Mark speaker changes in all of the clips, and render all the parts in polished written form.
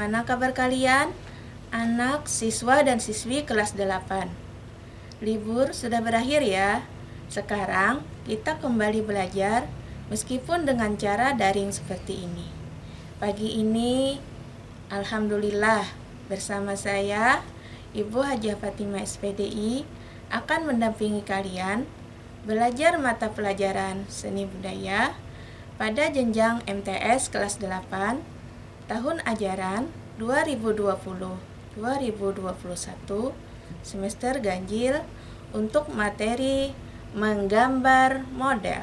Speaker 1: Bagaimana kabar kalian? Anak, siswa, dan siswi kelas 8. Libur sudah berakhir ya. Sekarang kita kembali belajar meskipun dengan cara daring seperti ini. Pagi ini, alhamdulillah, bersama saya, Ibu Hajah Fatimah SPDI, akan mendampingi kalian belajar mata pelajaran seni budaya pada jenjang MTS kelas 8 tahun ajaran 2020-2021 semester ganjil untuk materi menggambar model.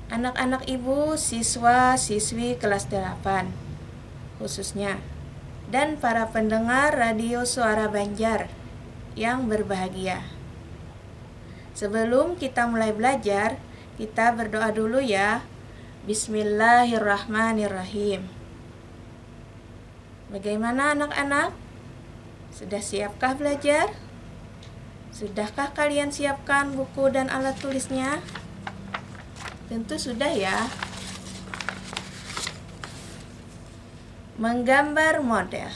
Speaker 1: Anak-anak ibu, siswa, siswi kelas 8 khususnya, dan para pendengar radio Suara Banjar yang berbahagia. Sebelum kita mulai belajar, kita berdoa dulu ya. Bismillahirrahmanirrahim. Bagaimana anak-anak? Sudah siapkah belajar? Sudahkah kalian siapkan buku dan alat tulisnya? Tentu sudah ya. Menggambar model.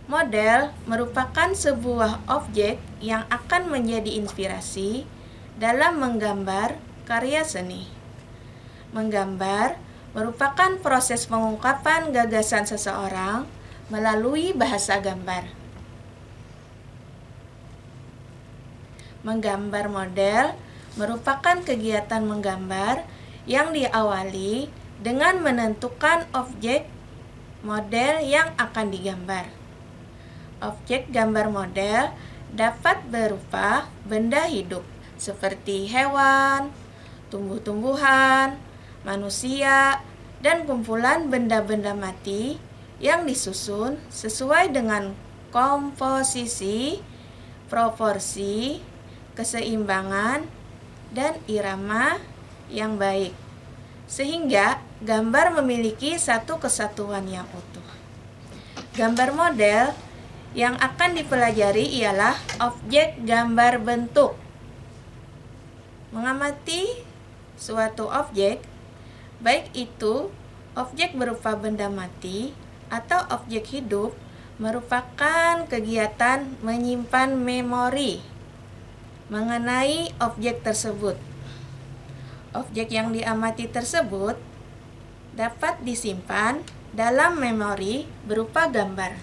Speaker 1: Model merupakan sebuah objek yang akan menjadi inspirasi dalam menggambar karya seni. Menggambar merupakan proses pengungkapan gagasan seseorang melalui bahasa gambar. Menggambar model merupakan kegiatan menggambar yang diawali dengan menentukan objek model yang akan digambar. Objek gambar model dapat berupa benda hidup seperti hewan, tumbuh-tumbuhan, manusia, dan kumpulan benda-benda mati yang disusun sesuai dengan komposisi, proporsi, keseimbangan, dan irama yang baik, sehingga gambar memiliki satu kesatuan yang utuh. Gambar model yang akan dipelajari ialah objek gambar bentuk. Mengamati suatu objek, baik itu objek berupa benda mati atau objek hidup, merupakan kegiatan menyimpan memori mengenai objek tersebut. Objek yang diamati tersebut dapat disimpan dalam memori berupa gambar.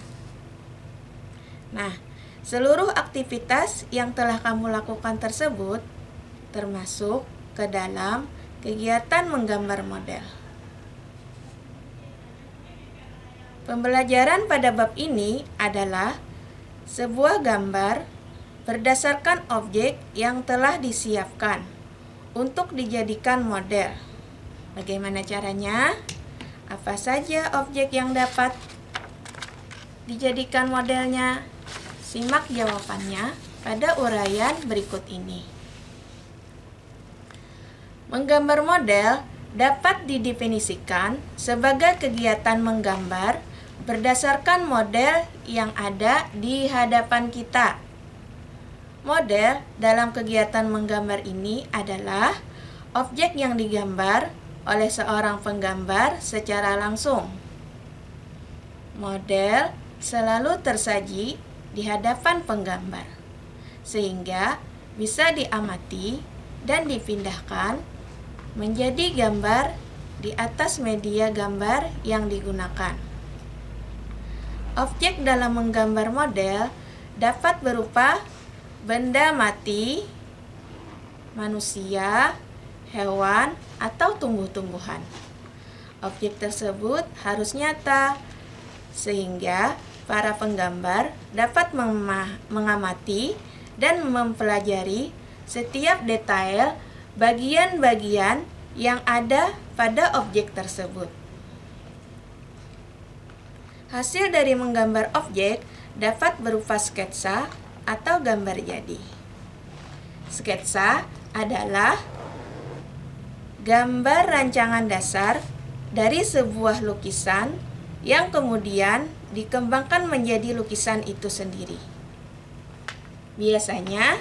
Speaker 1: Nah, seluruh aktivitas yang telah kamu lakukan tersebut termasuk ke dalam kegiatan menggambar model. Pembelajaran pada bab ini adalah sebuah gambar berdasarkan objek yang telah disiapkan untuk dijadikan model. Bagaimana caranya? Apa saja objek yang dapat dijadikan modelnya? Simak jawabannya pada uraian berikut ini. Menggambar model dapat didefinisikan sebagai kegiatan menggambar berdasarkan model yang ada di hadapan kita. Model dalam kegiatan menggambar ini adalah objek yang digambar oleh seorang penggambar secara langsung. Model selalu tersaji di hadapan penggambar, sehingga bisa diamati dan dipindahkan menjadi gambar di atas media gambar yang digunakan. Objek dalam menggambar model dapat berupa benda mati, manusia, hewan, atau tumbuh-tumbuhan. Objek tersebut harus nyata, sehingga para penggambar dapat mengamati dan mempelajari setiap detail bagian-bagian yang ada pada objek tersebut. Hasil dari menggambar objek dapat berupa sketsa atau gambar jadi. Sketsa adalah gambar rancangan dasar dari sebuah lukisan yang kemudian dikembangkan menjadi lukisan itu sendiri. Biasanya,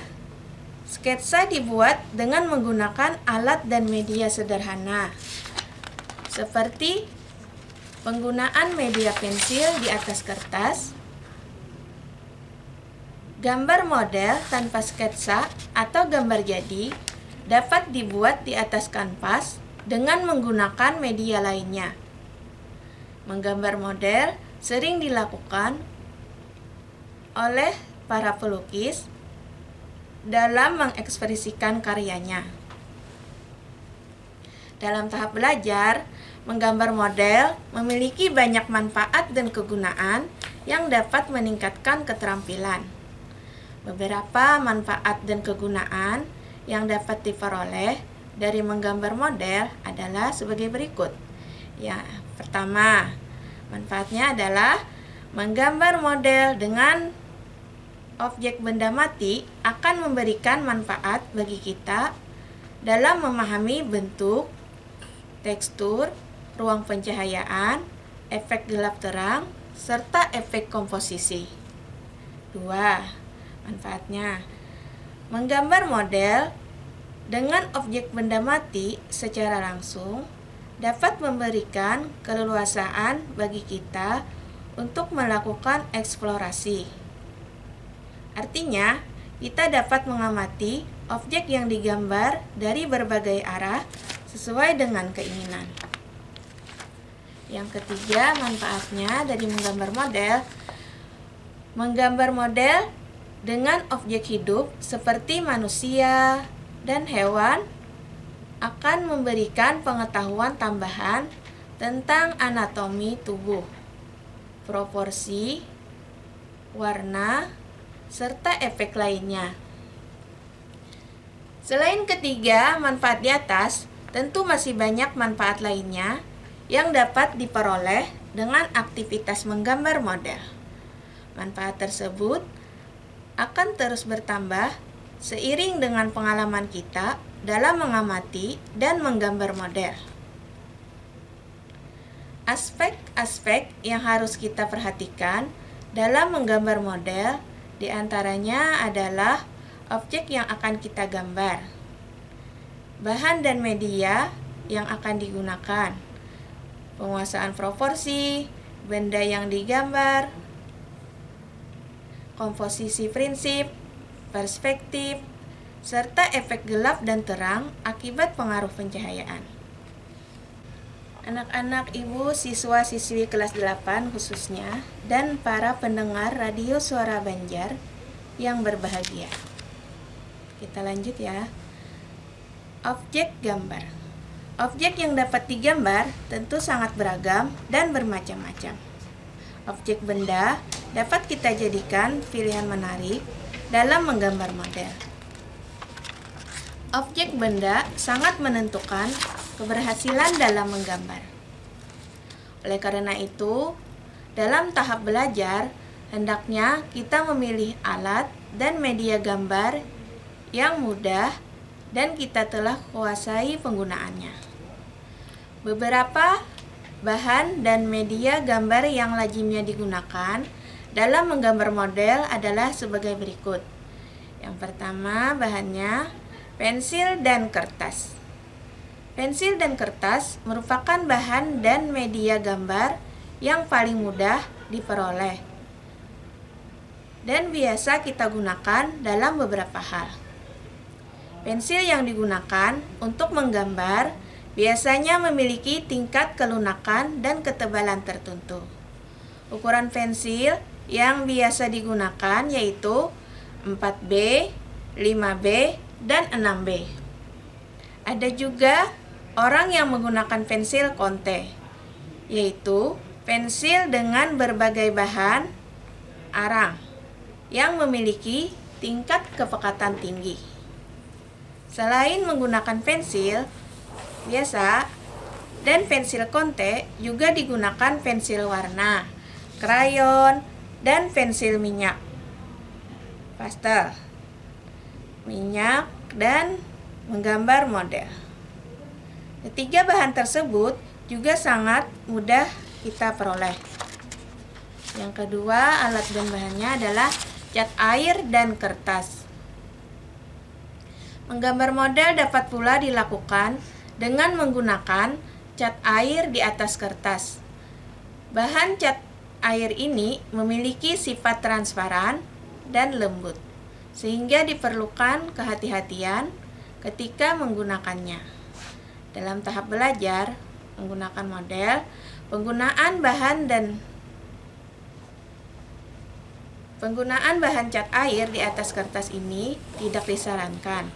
Speaker 1: sketsa dibuat dengan menggunakan alat dan media sederhana, seperti Penggunaan media pensil di atas kertas. Gambar model tanpa sketsa atau gambar jadi dapat dibuat di atas kanvas dengan menggunakan media lainnya. Menggambar model sering dilakukan oleh para pelukis dalam mengekspresikan karyanya. Dalam tahap belajar, menggambar model memiliki banyak manfaat dan kegunaan yang dapat meningkatkan keterampilan. Beberapa manfaat dan kegunaan yang dapat diperoleh dari menggambar model adalah sebagai berikut. Ya, pertama, manfaatnya adalah menggambar model dengan objek benda mati akan memberikan manfaat bagi kita dalam memahami bentuk, tekstur, ruang pencahayaan, efek gelap terang, serta efek komposisi. 2. Manfaatnya, menggambar model dengan objek benda mati secara langsung dapat memberikan keleluasaan bagi kita untuk melakukan eksplorasi. Artinya, kita dapat mengamati objek yang digambar dari berbagai arah sesuai dengan keinginan. Yang ketiga, manfaatnya dari menggambar model dengan objek hidup seperti manusia dan hewan akan memberikan pengetahuan tambahan tentang anatomi tubuh, proporsi, warna, serta efek lainnya. Selain ketiga manfaat di atas, tentu masih banyak manfaat lainnya yang dapat diperoleh dengan aktivitas menggambar model. Manfaat tersebut akan terus bertambah seiring dengan pengalaman kita dalam mengamati dan menggambar model. Aspek-aspek yang harus kita perhatikan dalam menggambar model diantaranya adalah objek yang akan kita gambar, bahan dan media yang akan digunakan, penguasaan proporsi, benda yang digambar, komposisi prinsip, perspektif, serta efek gelap dan terang akibat pengaruh pencahayaan. Anak-anak, ibu, siswa-siswi kelas 8 khususnya, dan para pendengar radio Suara Banjar yang berbahagia. Kita lanjut ya. Objek gambar. Objek yang dapat digambar tentu sangat beragam dan bermacam-macam. Objek benda dapat kita jadikan pilihan menarik dalam menggambar model. Objek benda sangat menentukan keberhasilan dalam menggambar. Oleh karena itu, dalam tahap belajar, hendaknya kita memilih alat dan media gambar yang mudah dan kita telah kuasai penggunaannya. Beberapa bahan dan media gambar yang lazimnya digunakan dalam menggambar model adalah sebagai berikut. Yang pertama, bahannya pensil dan kertas. Pensil dan kertas merupakan bahan dan media gambar yang paling mudah diperoleh dan biasa kita gunakan dalam beberapa hal. Pensil yang digunakan untuk menggambar biasanya memiliki tingkat kelunakan dan ketebalan tertentu. Ukuran pensil yang biasa digunakan yaitu 4B, 5B, dan 6B. Ada juga orang yang menggunakan pensil konte, yaitu pensil dengan berbagai bahan arang yang memiliki tingkat kepekatan tinggi. Selain menggunakan pensil biasa dan pensil konte, juga digunakan pensil warna, krayon, dan pensil minyak, pastel, minyak, dan menggambar model. Ketiga bahan tersebut juga sangat mudah kita peroleh. Yang kedua, alat dan bahannya adalah cat air dan kertas. Menggambar model dapat pula dilakukan dengan menggunakan cat air di atas kertas. Bahan cat air ini memiliki sifat transparan dan lembut, sehingga diperlukan kehati-hatian ketika menggunakannya. Dalam tahap belajar menggunakan model, penggunaan bahan cat air di atas kertas ini tidak disarankan,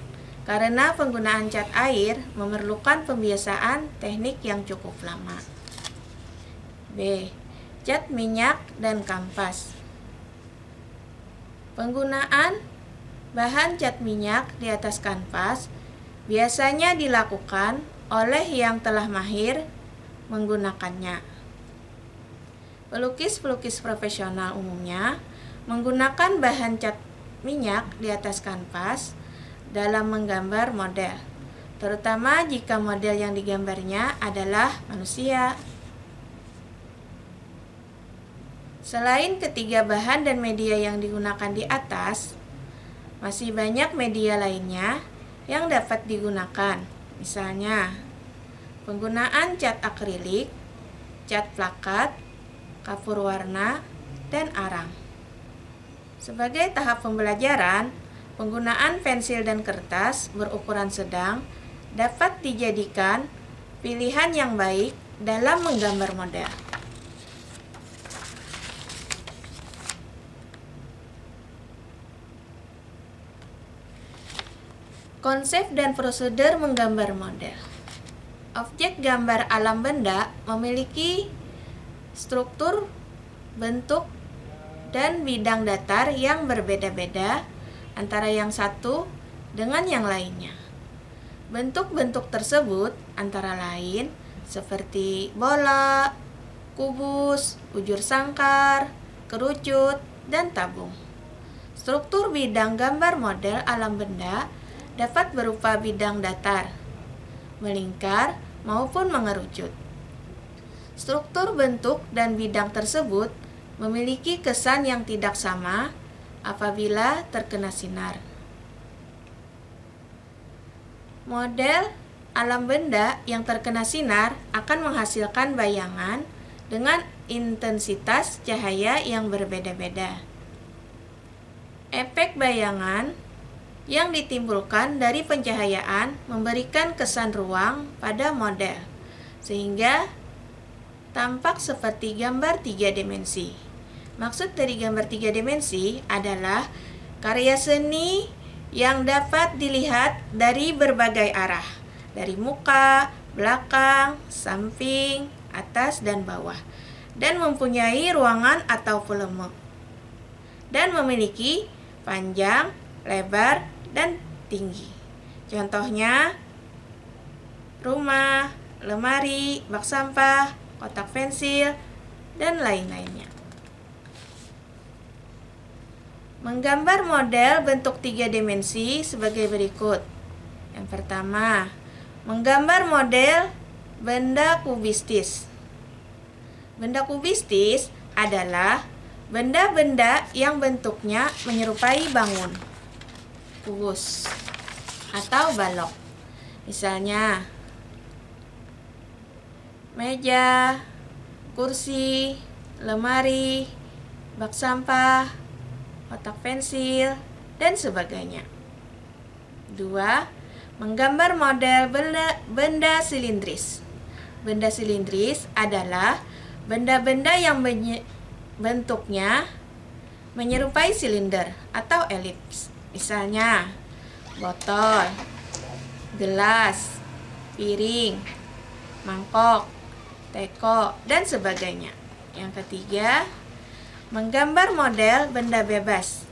Speaker 1: karena penggunaan cat air memerlukan pembiasaan teknik yang cukup lama. B. Cat minyak dan kanvas. Penggunaan bahan cat minyak di atas kanvas biasanya dilakukan oleh yang telah mahir menggunakannya. Pelukis-pelukis profesional umumnya menggunakan bahan cat minyak di atas kanvas dalam menggambar model, terutama jika model yang digambarnya adalah manusia. Selain ketiga bahan dan media yang digunakan di atas, masih banyak media lainnya yang dapat digunakan. Misalnya, penggunaan cat akrilik, cat plakat, kapur warna, dan arang. Sebagai tahap pembelajaran, penggunaan pensil dan kertas berukuran sedang dapat dijadikan pilihan yang baik dalam menggambar model. Konsep dan prosedur menggambar model. Objek gambar alam benda memiliki struktur, bentuk, dan bidang datar yang berbeda-beda antara yang satu dengan yang lainnya. Bentuk-bentuk tersebut antara lain seperti bola, kubus, bujur sangkar, kerucut, dan tabung. Struktur bidang gambar model alam benda dapat berupa bidang datar, melingkar, maupun mengerucut. Struktur bentuk dan bidang tersebut memiliki kesan yang tidak sama apabila terkena sinar. Model alam benda yang terkena sinar akan menghasilkan bayangan dengan intensitas cahaya yang berbeda-beda. Efek bayangan yang ditimbulkan dari pencahayaan memberikan kesan ruang pada model, sehingga tampak seperti gambar 3 dimensi. Maksud dari gambar 3 dimensi adalah karya seni yang dapat dilihat dari berbagai arah, dari muka, belakang, samping, atas, dan bawah, dan mempunyai ruangan atau volume, dan memiliki panjang, lebar, dan tinggi. Contohnya rumah, lemari, bak sampah, kotak pensil, dan lain-lainnya. Menggambar model bentuk 3 dimensi sebagai berikut. Yang pertama, menggambar model benda kubistis. Benda kubistis adalah benda-benda yang bentuknya menyerupai bangun, kubus, atau balok. Misalnya, meja, kursi, lemari, bak sampah, kotak pensil, dan sebagainya. 2. Menggambar model benda silindris. Benda silindris adalah benda-benda yang bentuknya menyerupai silinder atau elips. Misalnya, botol, gelas, piring, mangkok, teko, dan sebagainya. Yang ketiga, menggambar model benda bebas.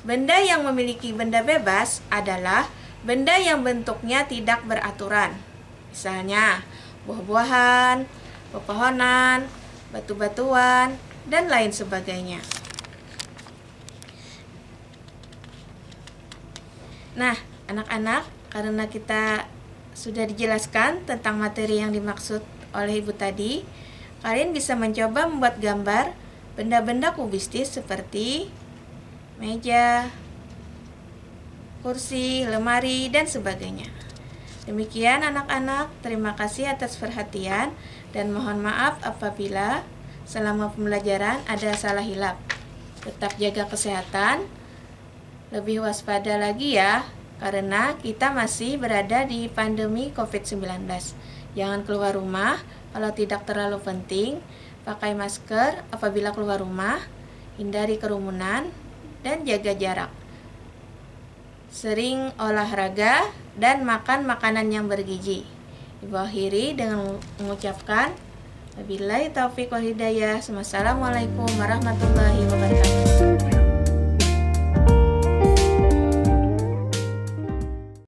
Speaker 1: Benda yang memiliki benda bebas adalah benda yang bentuknya tidak beraturan. Misalnya, buah-buahan, pepohonan, batu-batuan, dan lain sebagainya. Nah, anak-anak, karena kita sudah dijelaskan tentang materi yang dimaksud oleh Ibu tadi, kalian bisa mencoba membuat gambar benda-benda kubistis seperti meja, kursi, lemari, dan sebagainya. Demikian anak-anak, terima kasih atas perhatian dan mohon maaf apabila selama pembelajaran ada salah hilap. Tetap jaga kesehatan, lebih waspada lagi ya, karena kita masih berada di pandemi COVID-19. Jangan keluar rumah kalau tidak terlalu penting, pakai masker apabila keluar rumah, hindari kerumunan, dan jaga jarak. Sering olahraga dan makan makanan yang bergizi. Ibu akhiri dengan mengucapkan wabillahi taufiq wal hidayah. Wassalamualaikum warahmatullahi wabarakatuh.